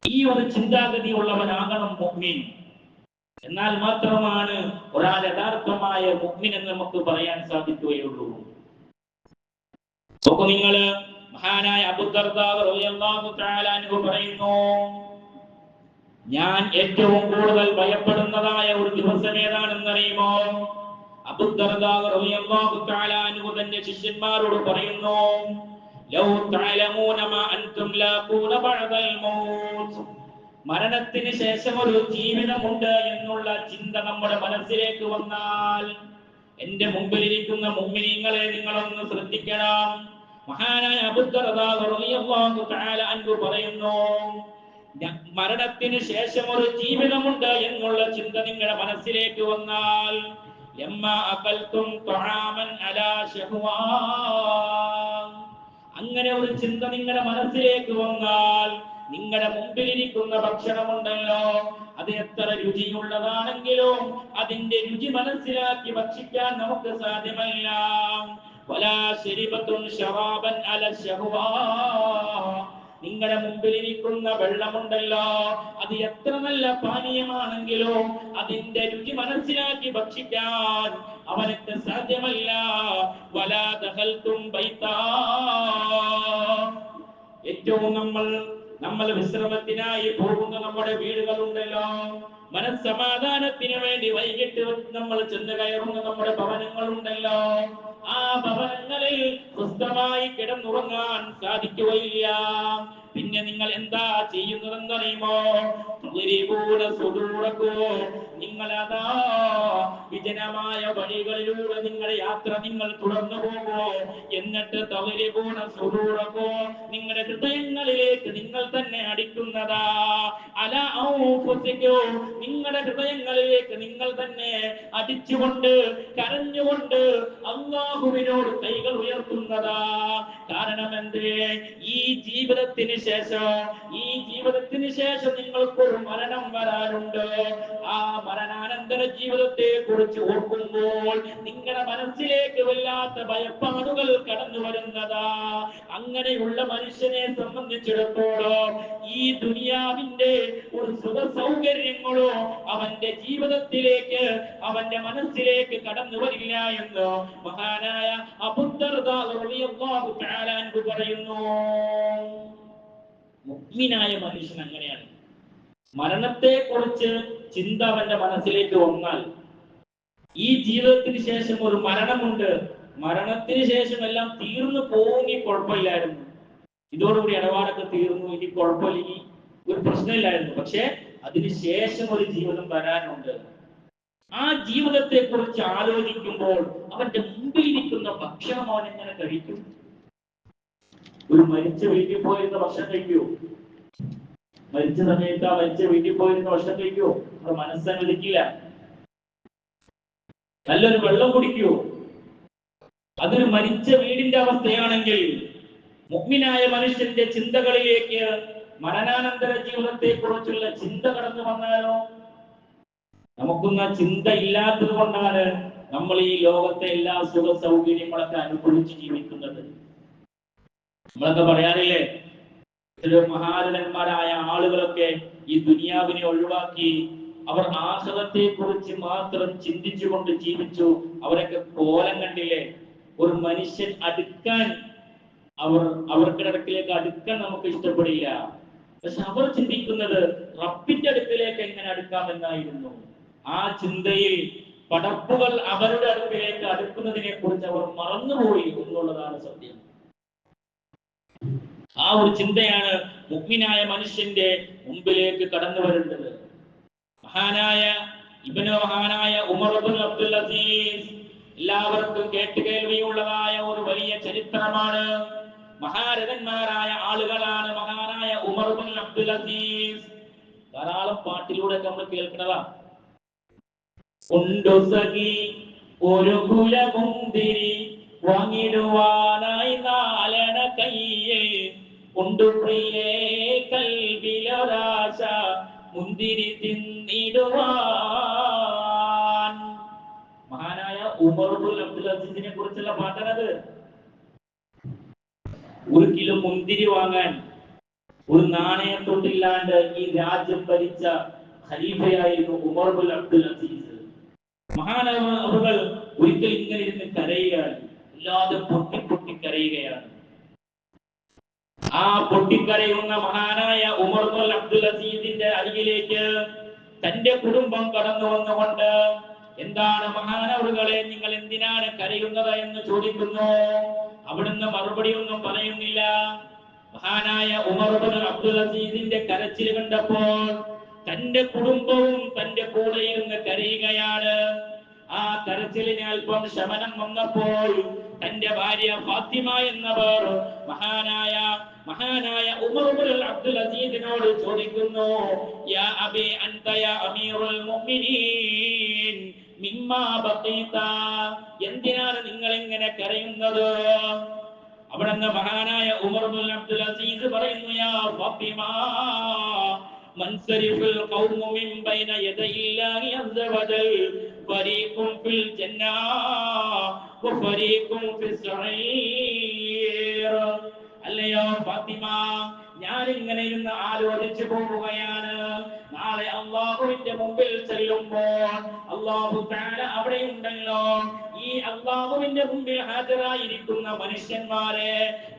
ഈ ഒരു ചിന്താഗതി ഉള്ളവനാകണം മുഅ്മിൻ. എന്നാൽ മാത്രമാണ് ഒരാൾ യഥാർത്ഥമായ മുഅ്മിൻ എന്ന് നമുക്ക് പറയാൻ സാധിക്കുകയുള്ളൂ. നോക്കൂ നിങ്ങൾ, മഹാനായ അബൂ ദർദാ റളിയല്ലാഹു തആല അൻഹു പറയുന്നു, ഞാൻ ഏറ്റവും കൂടുതൽ ഭയപ്പെടുന്നതായ ഒരു ദിവസം ഏതാണെന്നറിയുമോ? അബൂ ദർദാ റളിയല്ലാഹു തആല അൻഹു തന്റെ ശിഷ്യന്മാരോട് പറയുന്നു, ലൗ തഅലമൂന മാ അൻതും ലാഖൂന ബഅദൽ മൗത്ത്, മരണത്തിന് ശേഷം ഒരു ജീവിതമുണ്ട് എന്നുള്ള ചിന്ത നമ്മുടെ മനസ്സിലേക്ക് വന്നാൽ, എന്റെ മുമ്പിലിരിക്കുന്ന മുഅ്മിനീങ്ങളെ നിങ്ങളൊന്ന് ശ്രദ്ധിക്കണം. മഹാനായ അബൂ ദർദാ റളിയല്ലാഹു തആല അൻഹു പറയുന്നു, മരണത്തിന് ശേഷം ഒരു ജീവിതമുണ്ട് എന്നുള്ള ചിന്ത നിങ്ങളുടെ മനസ്സിലേക്ക് വന്നാൽ, യമ്മാ അകൽതും തആമൻ അലാ ശഹ്വാ, അങ്ങനെ ഒരു ചിന്ത നിങ്ങളുടെ മനസ്സിലേക്ക് വന്നാൽ നിങ്ങളുടെ മുമ്പിലിരിക്കുന്ന ഭക്ഷണമുണ്ടല്ലോ, അത് എത്ര രുചിയുള്ളതാണെങ്കിലും അതിന്റെ രുചി മനസ്സിലാക്കി ഭക്ഷിക്കാൻ നമുക്ക് സാധ്യമല്ല. വലാ ശരിബത്തുൻ ശറാബൻ അല ശഹ്വാ, നിങ്ങളുടെ മുമ്പിലിരിക്കുന്ന വെള്ളമുണ്ടല്ലോ, അത് എത്ര നല്ല പാനീയമാണെങ്കിലും അതിന്റെ രുചി മനസ്സിലാക്കി ഭക്ഷിക്കാൻ അവനക്ക് സാധ്യമല്ല. വലാ ദഖൽതും ബൈതാ, ഏറ്റവും നമ്മൾ വിശ്രമത്തിനായി പോകുന്ന നമ്മുടെ വീടുകളുണ്ടല്ലോ, മനസ്സമാധാനത്തിന് വേണ്ടി വൈകിട്ട് നമ്മൾ ചെന്ന് കയറുന്ന നമ്മുടെ ഭവനങ്ങളുണ്ടല്ലോ, ആ ഭവനങ്ങളിൽ സ്വസ്ഥമായി കിടന്നുറങ്ങാൻ സാധിക്കുകയില്ല. പിന്നെ നിങ്ങൾ എന്താ ചെയ്യുന്നതെന്നറിയുമോ? നിങ്ങളതാ വിജനമായ വഴികളിലൂടെ നിങ്ങളുടെ യാത്ര നിങ്ങൾ തുടർന്നു പോകോ, എന്നിട്ട് നിങ്ങളുടെ ഹൃദയങ്ങളിലേക്ക് നിങ്ങൾ തന്നെ അടിക്കുന്നതാ. അല ഔഫുസികോ, നിങ്ങളുടെ ഹൃദയങ്ങളിലേക്ക് നിങ്ങൾ തന്നെ അടിച്ചുകൊണ്ട് കരഞ്ഞുകൊണ്ട് അല്ലാഹുവിനോട് കൈകൾ ഉയർത്തുന്നതാ. കാരണം എന്തേ? ഈ ജീവിതത്തിന് ശേഷം നിങ്ങൾക്കൊരു മരണം വരാനുണ്ട്. ആ മരണാനന്തര ജീവിതത്തെ കുറിച്ച് ഓർക്കുമ്പോൾ നിങ്ങളുടെ മനസ്സിലേക്ക് വല്ലാത്ത ഭയപ്പാടുകൾ കടന്നു വരുന്നതാ. അങ്ങനെയുള്ള മനുഷ്യനെ സംബന്ധിച്ചിടത്തോളം ഈ ദുനിയാവിന്റെ ഒരു സുഖ സൗകര്യങ്ങളോ അവന്റെ ജീവിതത്തിലേക്ക് അവന്റെ മനസ്സിലേക്ക് കടന്നു വരില്ല എന്ന് മഹാനായ അബൂ ദർദാ റളിയല്ലാഹു തആല അൻഹു പറയുന്നു. മുഅ്മിനായ മനുഷ്യൻ അങ്ങനെയാണ്. മരണത്തെ കുറിച്ച് ചിന്ത അവന്റെ മനസ്സിലേക്ക് വന്നാൽ, ഈ ജീവിതത്തിന് ശേഷം ഒരു മരണമുണ്ട്, മരണത്തിന് ശേഷം എല്ലാം തീർന്നു പോകി കുഴപ്പമില്ലായിരുന്നു, ഇതോടുകൂടി ഇടപാടൊക്കെ തീർന്നു, ഇനി കുഴപ്പമില്ല, ഇനി ഒരു പ്രശ്നമില്ലായിരുന്നു. പക്ഷെ അതിനുശേഷം ഒരു ജീവിതം വരാനുണ്ട്. ആ ജീവിതത്തെ കുറിച്ച് ആലോചിക്കുമ്പോൾ അവന്റെ മുമ്പിൽ ഇരിക്കുന്ന ഭക്ഷണം അവൻ എങ്ങനെ കഴിക്കും? ഒരു മരിച്ച വീട്ടിൽ പോയിരുന്ന ഭക്ഷണം കഴിക്കൂ? മരിച്ച സമയത്ത് ആ മരിച്ച വീട്ടിൽ പോയിരുന്ന ഭക്ഷണം കഴിക്കൂ? അത് മനസ്സനുവദിക്കില്ല. നല്ലൊരു വെള്ളം കുടിക്കൂ? അതൊരു മരിച്ച വീടിന്റെ അവസ്ഥയാണെങ്കിൽ മുഅ്മിനായ മനുഷ്യന്റെ ചിന്തകളിലേക്ക് മരണാനന്തര ജീവിതത്തെ കുറിച്ചുള്ള ചിന്ത കടന്നു വന്നാലോ? നമുക്കൊന്ന ചിന്ത ഇല്ലാത്തത് കൊണ്ടാണ് നമ്മൾ ഈ ലോകത്തെ എല്ലാ സുഖ സൗകര്യങ്ങളൊക്കെ അനുഭവിച്ച് ജീവിക്കുന്നത്. നമ്മളൊക്കെ പറയാറില്ലേ, മഹാരഥന്മാരായ ആളുകളൊക്കെ ഈ ദുനിയാവിനെ ഒഴിവാക്കി അവർ ആഖിറത്തെ കുറിച്ച് മാത്രം ചിന്തിച്ചുകൊണ്ട് ജീവിച്ചു. അവരൊക്കെ കോലം കണ്ടില്ലേ? ഒരു മനുഷ്യൻ അടുക്കാൻ അവർക്കിടക്കിലേക്ക് അടുക്കാൻ നമുക്ക് ഇഷ്ടപ്പെടില്ല. പക്ഷെ അവർ ചിന്തിക്കുന്നത് റബ്ബിന്റെ അടുക്കിലേക്ക് എങ്ങനെ അടുക്കാമെന്നായിരുന്നു. ആ ചിന്തയിൽ പടപ്പുകൾ അവരുടെ അടുക്കിലേക്ക് അടുക്കുന്നതിനെ കുറിച്ച് അവർ മറന്നുപോയി എന്നുള്ളതാണ് സത്യം. ആ ഒരു ചിന്തയാണ് മുഅ്മിനായ മനുഷ്യന്റെ മുമ്പിലേക്ക് കടന്നു വരുന്നത്. മഹാനായ ഉമർ ഇബ്നു അബ്ദുൽ അസീസ് എല്ലാവർക്കും കേട്ടുകേൾവിയുള്ളതായ ഒരു വലിയ ചരിത്രമാണ്. മഹാരഥന്മാരായ ആളുകളാണ് മഹാനായ ഉമർ ഇബ്നു അബ്ദുൽ അസീസ്. ധാരാളം പാട്ടിലൂടെ നമ്മൾ കേൾക്കുന്നതാ. ഉണ്ടു സഖി ഒരു കുലമുന്തിരി വാങ്ങിടുവാനായി നാലണ കയ്യേ, ഉണ്ടു പ്രിയേ കൽവിലൊരാശ മുന്തിരി തിന്നിടുവാൻ. മഹാനായ ഉമർ ഇബ്നുൽ അബ്ദുൽ അസീസിനെ കുറിച്ചുള്ള പാട്ടാണത്. ഒരു കിലോ മുന്തിരി വാങ്ങാൻ ഒരു നാണയത്തൊട്ടില്ലാണ്ട് ഈ രാജ്യം ഭരിച്ച ഖലീഫയായിരുന്നു ഉമർ ഇബ്നുൽ അബ്ദുൽ അസീസ്. മഹാനവറുകൾ ഒരിക്കൽ ഇങ്ങനെ ഇരുന്ന് കരയുകയാണ്, അല്ലാതെ പൊട്ടി കരയുകയാണ്. ആ പൊട്ടിക്കരയുന്ന മഹാനായ ഉമർ ഇബ്നുൽ അബ്ദുൽ അസീസിന്റെ അരികിലേക്ക് തന്റെ കുടുംബം കടന്നു വന്നുകൊണ്ട്, എന്താണ് മഹാനവറുകളെ, നിങ്ങൾ എന്തിനാണ് കരയുന്നത് എന്ന് ചോദിക്കുന്നു. അവിടുന്ന് മറുപടി ഒന്നും പറയുന്നില്ല. മഹാനായ ഉമർ ഇബ്നുൽ അബ്ദുൽ അസീസിന്റെ കരച്ചിൽ കണ്ടപ്പോൾ തന്റെ കുടുംബവും തന്റെ കൂടെ ഇരുന്ന് കരയുകയാണ്. ആ കരച്ചിലിന് അല്പം ശമനം വന്നപ്പോൾ തന്റെ ഭാര്യ ഫാത്തിമ എന്നവർ മഹാനായ ഉമർ ഇബ്നുൽ അബ്ദുൽ അസീസിനോട് ചോദിക്കുന്നു, യാ അബി അൻത യാ അമീറുൽ മുഅ്മിനീൻ മിമ്മാ ബഖീത, എന്തിനാണ് നിങ്ങൾ ഇങ്ങനെ കരയുന്നത്? അവിടുന്ന് മഹാനായ ഉമർ ഇബ്നുൽ അബ്ദുൽ അസീസ് പറയുന്നു, യാ ഫാത്തിമ മൻസരിഫുൽ ഖൗമു മിൻ ബൈന യദയില്ലാഹി അസ്സ വജൽ ഫരീഖുൻ ഫിൽ ജന്നാ വ ഫരീഖുൻ ഫിസ് സഈർ. അല്ലയോ ഫാത്തിമ, ഞാൻ ഇങ്ങനെ ഇരുന്ന് ആലോചിച്ചു പോവുകയാണ്. നാളെ അല്ലാഹുവിന്റെ മുമ്പിൽ ചെല്ലുമ്പോൾ അല്ലാഹു തആല അവിടെ ഉണ്ടല്ലോ. ഈ അല്ലാഹുവിന്റെ മുമ്പിൽ ഹാജരായിരിക്കുന്ന മനുഷ്യന്മാരെ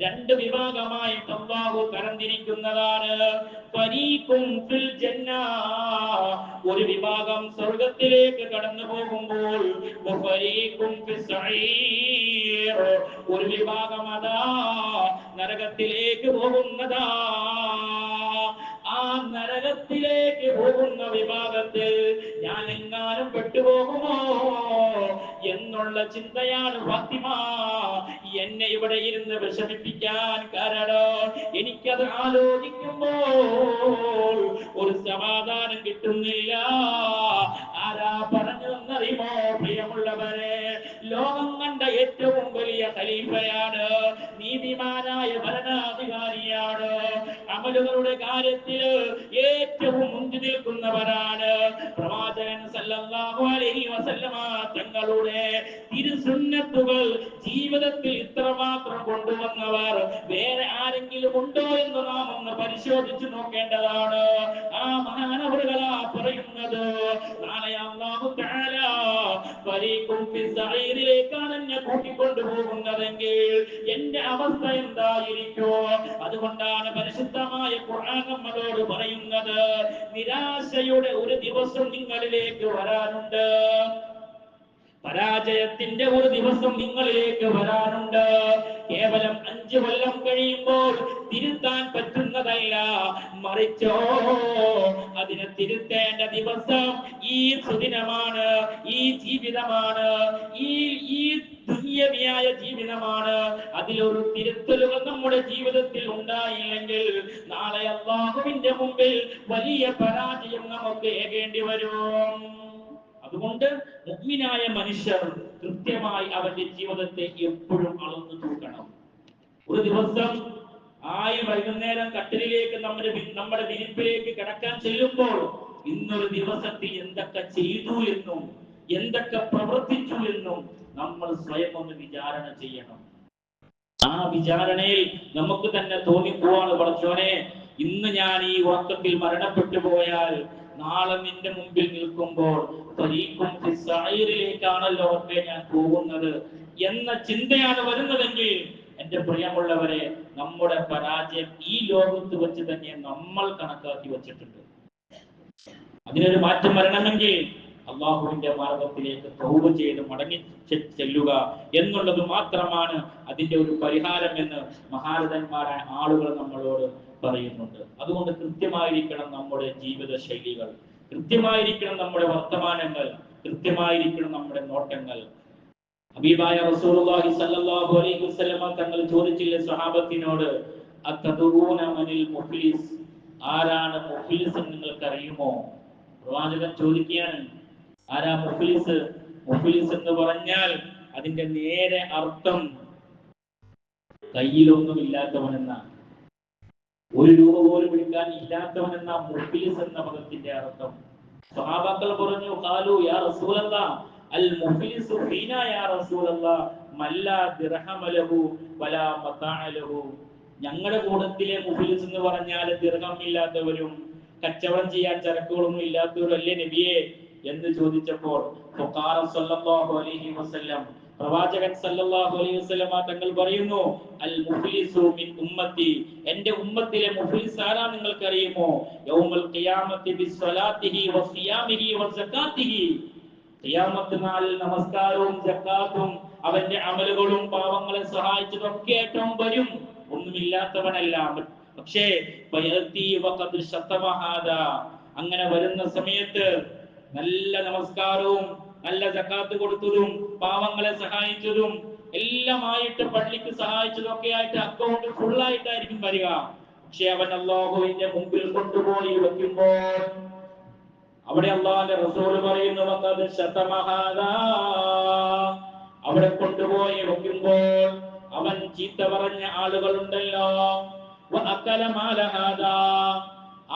രണ്ട് വിഭാഗമായിട്ട് അല്ലാഹു തരംതിരിക്കുന്നതാണ്. ഫരീഖുൻ ഫിൽ ജന്നാ, ഒരു വിഭാഗം സ്വർഗ്ഗത്തിലേക്ക് കടന്നു പോകുമ്പോൾ, വഫരീഖുൻ ഫിസ് സഈർ, ഒരു വിഭാഗം അതാ നരകത്തിലേക്ക് പോകുന്നതാ. ആ നരകത്തിലേക്ക് പോകുന്ന വിഭാഗത്തിൽ ഞാൻ എങ്ങാനും പെട്ടുപോകുമോ എന്നുള്ള ചിന്തയാണ് ഫാത്തിമ എന്നെ ഇവിടെ ഇരുന്ന് വിഷമിപ്പിക്കാൻ കാരണം. എനിക്കത് ആലോചിക്കുമ്പോൾ ഒരു സമാധാനം കിട്ടുന്നില്ല. ആരാ പറഞ്ഞതെന്നറിയുമോ പ്രിയമുള്ളവരെ? ലോകം കണ്ട ഏറ്റവും വലിയ ഖലീഫയാണ്, നീതിമാനായ ഭരണാധികാരിയാണ്, അമലുകളുടെ കാര്യത്തിൽ ഏറ്റവും മുൻപ് നിൽക്കുന്നവരാണ്. പ്രവാചകൻ സല്ലല്ലാഹു അലൈഹി വസല്ലമ തങ്ങളുടെ തിരുസുന്നത്തുകൾ ജീവിതത്തിൽ ഇത്രമാത്രം കൊണ്ടുവന്നവർ വേറെ ആരെങ്കിലും ഉണ്ടോ എന്ന് നാം ഒന്ന് പരിശോധിച്ചു നോക്കേണ്ടതാണ്. ആ മഹാനവറുകളാ പറയുന്നത്, നാളെ അല്ലാഹു തആല ഫരീഖുൻ ഫിസ് സഈറിലേക്കാണ് എന്നെ കൂട്ടിക്കൊണ്ടുപോകുന്നതെങ്കിൽ എന്റെ അവസ്ഥ എന്തായിരിക്കും? അതുകൊണ്ടാണ് പരിശുദ്ധമായ ഖുർആൻ നമ്മളോട് പറയുന്നത്, നിരാശയുടെ ഒരു ദിവസം നിങ്ങളിലേക്ക് വരാനുണ്ട്, പരാജയത്തിന്റെ ഒരു ദിവസം നിങ്ങളിലേക്ക് വരാനുണ്ട്. കേവലം 5 കൊല്ലം കഴിയുമ്പോൾ തിരുത്താൻ പറ്റുന്നതല്ല, മറിച്ചോ അതിനെ തിരുത്തേണ്ട ദിവസം ഈ സുദിനമാണ്, ഈ ജീവിതമാണ്, ഈ ദുനിയവിയായ ജീവിതമാണ്. അതിലൊരു തിരുത്തലുകൾ നമ്മുടെ ജീവിതത്തിൽ ഉണ്ടായില്ലെങ്കിൽ നാളെ അല്ലാഹുവിന്റെ മുമ്പിൽ വലിയ പരാജയം നമുക്ക് ഏകേണ്ടി വരും. അതുകൊണ്ട് മുഅ്മിനായ മനുഷ്യർ കൃത്യമായി അവന്റെ ജീവിതത്തെ എപ്പോഴും അളന്നു നോക്കണം. ഒരു ദിവസം വൈകുന്നേരം കട്ടിലേക്ക് നമ്മുടെ വിരിപ്പിലേക്ക് കിടക്കാൻ ചെല്ലുമ്പോൾ ഇന്നൊരു ദിവസത്തിൽ എന്തൊക്കെ ചെയ്തു എന്നും എന്തൊക്കെ പ്രവർത്തിച്ചു എന്നും നമ്മൾ സ്വയം ഒന്ന് വിചാരണ ചെയ്യണം. ആ വിചാരണയിൽ നമുക്ക് തന്നെ തോന്നിപ്പോവാണ്, പടച്ചോനെ, ഇന്ന് ഞാൻ ഈ ഉറക്കത്തിൽ മരണപ്പെട്ടു പോയാൽ നാളെ നിന്റെ മുമ്പിൽ നിൽക്കുമ്പോൾ ാണല്ലോ ഒക്കെ ഞാൻ പോകുന്നത് എന്ന ചിന്തയാണ് വരുന്നതെങ്കിൽ എന്റെ പ്രിയമുള്ളവരെ, നമ്മുടെ പരാജയം ഈ ലോകത്ത് വെച്ച് തന്നെ നമ്മൾ കണക്കാക്കി വച്ചിട്ടുണ്ട്. അതിനൊരു മാറ്റം വരണമെങ്കിൽ അള്ളാഹുവിന്റെ മാർഗത്തിലേക്ക് തൗബ ചെയ്ത് മടങ്ങി ചെല്ലുക എന്നുള്ളത് മാത്രമാണ് അതിന്റെ ഒരു പരിഹാരം എന്ന് മഹാരഥന്മാരായ ആളുകൾ നമ്മളോട് പറയുന്നുണ്ട്. അതുകൊണ്ട് കൃത്യമായിരിക്കണം നമ്മുടെ ജീവിത ശൈലികൾ, കൃത്യമായിരിക്കണം നമ്മുടെ വർത്തമാനങ്ങൾ, കൃത്യമായിരിക്കണം നമ്മുടെ നോട്ടങ്ങൾ. ഹബീബായ റസൂലുള്ളാഹി സ്വല്ലല്ലാഹു അലൈഹി വസല്ലം തങ്ങൾ ചോദിച്ചില്ലേ സ്വഹാബത്തിനോട്, അത്തദറൂന മനിൽ മുഫ്ലിസ്, ആരാണ് മുഫ്ലിസ് എന്ന് നിങ്ങൾക്ക് അറിയുമോ? പ്രവാചകൻ ചോദിക്കുകയാണ്, ആരാ മുഫ്ലിസ്? മുഫ്ലിസ് എന്ന് പറഞ്ഞാൽ അതിന്റെ നേരെ അർത്ഥം കയ്യിലൊന്നും ഇല്ലാത്തവനെന്നാണ്, ഒരു രൂപ പോലും എടുക്കാൻ ഇല്ലാത്തവനെന്ന മുഫ്ലിസ് എന്ന പദത്തിന്റെ അർത്ഥം. സ്വഹാബാക്കൾ പറഞ്ഞു, ഖാലു യാ റസൂലല്ലാഹ് അൽ മുഫ്ലിസു ഫീനാ യാ റസൂലല്ലാഹ് മല്ലാ ദിർഹമ ലഹു വലാ മതാഅ ലഹു. ഞങ്ങളുടെ കൂട്ടത്തിലെ മുഫ്ലിസ് എന്ന് പറഞ്ഞാൽ ദിർഹം ഇല്ലാത്തവരും കച്ചവടം ചെയ്യാൻ ചരക്കുകളൊന്നും ഇല്ലാത്തവരും അല്ലേ നബിയെ എന്ന് ചോദിച്ചപ്പോൾ ഫഖാല സല്ലല്ലാഹു അലൈഹി വസല്ലം, പ്രവാചകൻ സല്ലല്ലാഹു അലൈഹി വസല്ലം തങ്ങൾ പറയുന്നു, അൽ മുഫ്ലിസു മിൻ ഉമ്മത്തി, എൻ്റെ ഉമ്മത്തിലെ മുഫ്ലിസ് ആരാ നിങ്ങൾക്ക് അറിയുമോ? യൗമൽ ഖിയാമത്തി ബിസ്സലാത്തിഹി വസിയാമിഹി വസകാത്തിഹി, ഖിയാമത്ത് നാളിൽ നമസ്കാരവും സകാത്തും അവന്റെ അമലുകളും പാവങ്ങളെ സഹായിച്ചതൊക്കെ ഏറ്റവും വരും, ഒന്നുമില്ലാത്തവനല്ല. പക്ഷേ അങ്ങനെ വരുന്ന സമയത്ത് നല്ല നമസ്കാരവും നല്ല സകാത്ത് കൊടുത്തതും പാവങ്ങളെ സഹായിച്ചതും എല്ലാമായിട്ട് പള്ളിക്ക് സഹായിച്ചതൊക്കെ ആയിട്ട് അക്കൗണ്ട് ഫുള്ളായിട്ടായിരിക്കും വരിക. പക്ഷെ അവൻ അല്ലാഹുവിന്റെ മുമ്പിൽ കൊണ്ടുപോയി വെക്കുമ്പോൾ അവിടെ അല്ലാഹുവിന്റെ റസൂൽ പറയുന്നു, അവിടെ കൊണ്ടുപോയി വെക്കുമ്പോൾ അവൻ ചീത്ത പറഞ്ഞ ആളുകളുണ്ടല്ലോ,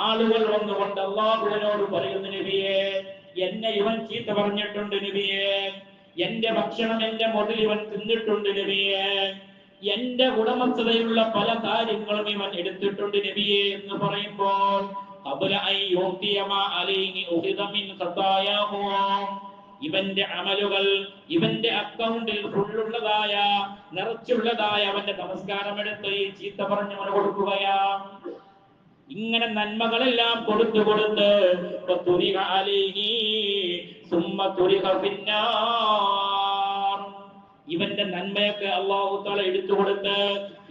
ആളുകൾ വന്നുകൊണ്ട് അല്ലാഹുവിനോട് പറയുന്നു, നബിയെ, എന്നെ ഇവൻ ചീത്ത പറഞ്ഞിട്ടുണ്ട് നബിയെ, എന്റെ ഭക്ഷണം എന്റെ മുതൽ ഇവൻ തിന്നിട്ടുണ്ട് നബിയെ, എന്റെ ഉടമസ്ഥതയുള്ള പല കാര്യങ്ങളും ഇവൻ എടുത്തിട്ടുണ്ട് നബിയെ എന്ന് പറയുമ്പോൾ ഇവന്റെ അമലുകൾ, ഇവന്റെ അക്കൗണ്ടിൽ ഫുള്ളുള്ളതായ നിറച്ചുള്ളതായ അവന്റെ നമസ്കാരം എടുത്ത് ഈ ചീത്ത പറഞ്ഞവന് കൊടുക്കുകയാ. ഇങ്ങനെ നന്മകളെല്ലാം കൊടുത്തു കൊടുത്ത് ഇവന്റെ നന്മയൊക്കെ അല്ലാഹു തആല എടുത്തു കൊടുത്ത്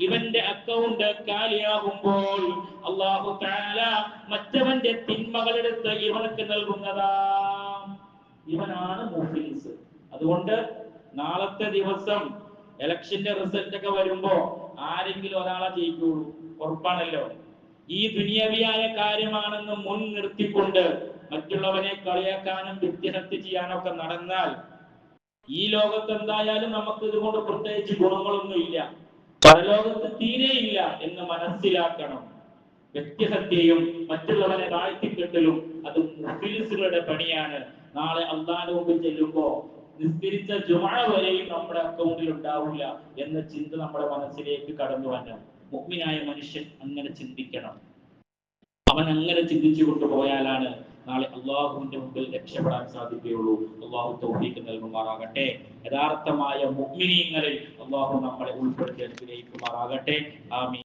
ഇവന്റെ അക്കൗണ്ട് കാലിയാകുമ്പോൾ അല്ലാഹു തആല മറ്റവന്റെ തിന്മകൾ എടുത്ത് ഇവർക്ക് നൽകുന്നതാ. ഇവനാണ് മുഫ്ലിസ്. അതുകൊണ്ട് നാളത്തെ ദിവസം ഇലക്ഷന്റെ റിസൾട്ട് ഒക്കെ വരുമ്പോ ആരെങ്കിലും ഒരാളെ ജയിക്കുള്ളൂ, ഉറപ്പാണല്ലോ. ഈ ദുനിയവിയായ കാര്യമാണെന്ന് മുൻ നിർത്തിക്കൊണ്ട് മറ്റുള്ളവനെ കളിയാക്കാനും വ്യക്തിഹത്യ ചെയ്യാനൊക്കെ നടന്നാൽ ഈ ലോകത്ത് എന്തായാലും നമുക്ക് ഇതുകൊണ്ട് പ്രത്യേകിച്ച് ഗുണങ്ങളൊന്നും ഇല്ല, പരലോകത്ത് തീരെയില്ല എന്ന് മനസ്സിലാക്കണം. വ്യക്തിഹത്യയും മറ്റുള്ളവനെ താഴ്ത്തിക്കെട്ടലും അത് മുഫ്ലിസുകളുടെ പണിയാണ്. നാളെ അല്ലാഹുവിന്റെ മുമ്പിൽ ചെല്ലുമ്പോ നിസ്കരിച്ച ജുമുഅ വരെയും നമ്മുടെ അക്കൗണ്ടിൽ ഉണ്ടാവില്ല എന്ന ചിന്ത നമ്മുടെ മനസ്സിലേക്ക് കടന്നു വരണം. മുഅ്മിനായ മനുഷ്യൻ അങ്ങനെ ചിന്തിക്കണം. അവൻ അങ്ങനെ ചിന്തിച്ചു കൊണ്ടുപോയാലാണ് നാളെ അള്ളാഹുവിന്റെ മുമ്പിൽ രക്ഷപ്പെടാൻ സാധിക്കുകയുള്ളൂ. അള്ളാഹു തൗഫീഖ് നൽകുമാറാകട്ടെ. യഥാർത്ഥമായ മുഅ്മിനീങ്ങളിൽ അള്ളാഹു നമ്മളെ ഉൾപ്പെടുത്തി അനുഗ്രഹിക്കുമാറാകട്ടെ. ആമീൻ.